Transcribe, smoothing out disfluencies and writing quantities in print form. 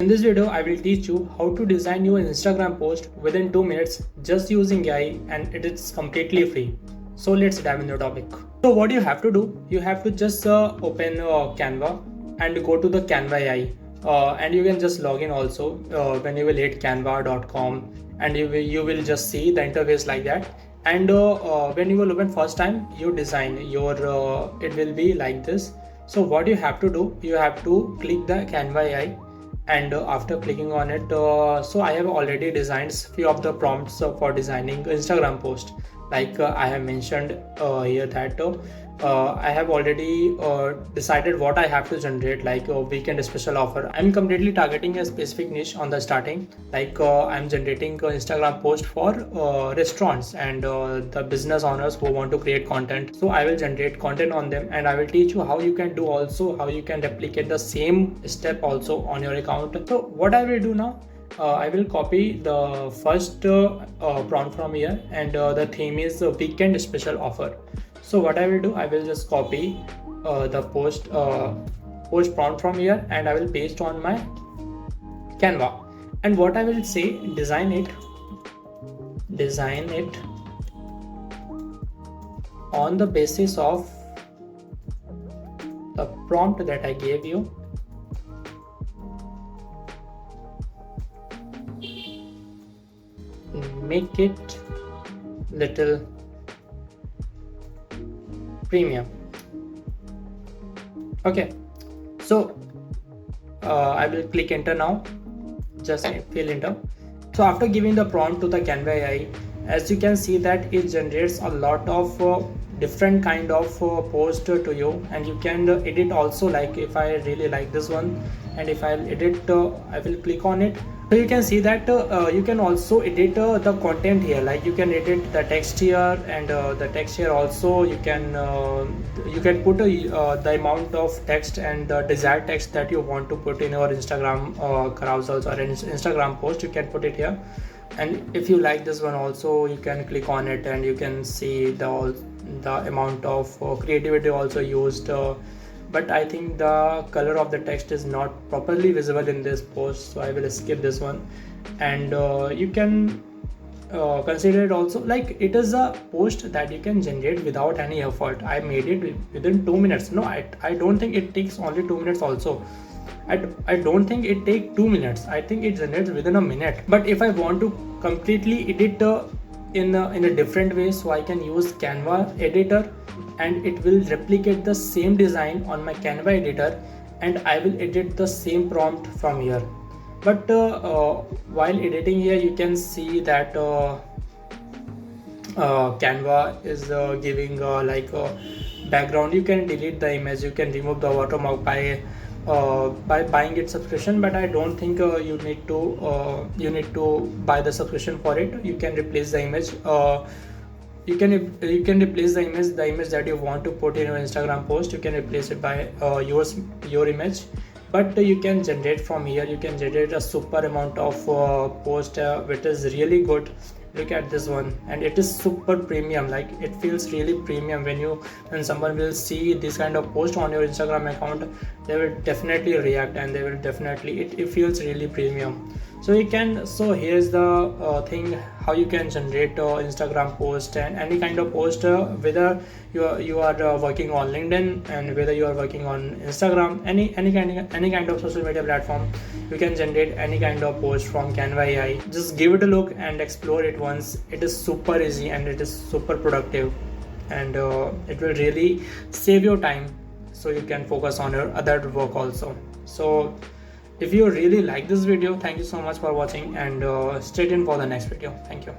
In this video, I will teach you how to design your Instagram post within 2 minutes just using AI, and it is completely free. So let's dive into the topic. So what you have to do, you have to just open Canva and go to the Canva AI. And you can just log in also when you will hit canva.com, and you will just see the interface like that. And when you will open first time, you design your it will be like this. So what you have to do, you have to click the Canva AI, and after clicking on it, so I have already designed few of the prompts for designing Instagram post. Like I have mentioned here that I have already decided what I have to generate, like a weekend special offer. I'm completely targeting a specific niche on the starting. Like I'm generating Instagram post for restaurants and the business owners who want to create content. So I will generate content on them, and I will teach you how you can do, also how you can replicate the same step also on your account. So what I will do now, I will copy the first prompt from here, and the theme is weekend special offer. So what I will do, I will just copy the post prompt from here, and I will paste on my Canva. And what I will say, design it on the basis of the prompt that I gave you. Make it little premium. Okay, so I will click enter now. Just fill enter. So after giving the prompt to the Canva AI, as you can see that it generates a lot of different kind of post to you, and you can edit also. Like if I really like this one, and if I'll edit, I will click on it. So you can see that you can also edit the content here. Like you can edit the text here, and the text here also you can put the amount of text and the desired text that you want to put in your Instagram carousels or in Instagram post. You can put it here, and if you like this one also, you can click on it, and you can see the amount of creativity also used. But I think the color of the text is not properly visible in this post, so I will skip this one. And you can consider it also, like it is a post that you can generate without any effort. I made it within 2 minutes. No, I don't think it takes only 2 minutes also. I don't think it takes 2 minutes. I think it generates within a minute. But if I want to completely edit in a different way, so I can use Canva editor, and it will replicate the same design on my Canva editor, and I will edit the same prompt from here. But while editing here, you can see that Canva is giving like a background. You can delete the image, you can remove the watermark by buying it subscription, but I don't think you need to buy the subscription for it. You can replace the image. You can replace the image that you want to put in your Instagram post. You can replace it by your image, but you can generate from here. You can generate a super amount of post which is really good. Look at this one, and it is super premium. Like it feels really premium when someone will see this kind of post on your Instagram account. They will definitely react, and they will definitely it feels really premium. So you can, so here's the thing, how you can generate Instagram post and any kind of post, whether you are working on LinkedIn, and whether you are working on Instagram, any kind of social media platform. You can generate any kind of post from Canva AI. Just give it a look and explore it once. It is super easy, and it is super productive, and it will really save your time, so you can focus on your other work also. So if you really like this video, thank you so much for watching, and stay tuned for the next video. Thank you.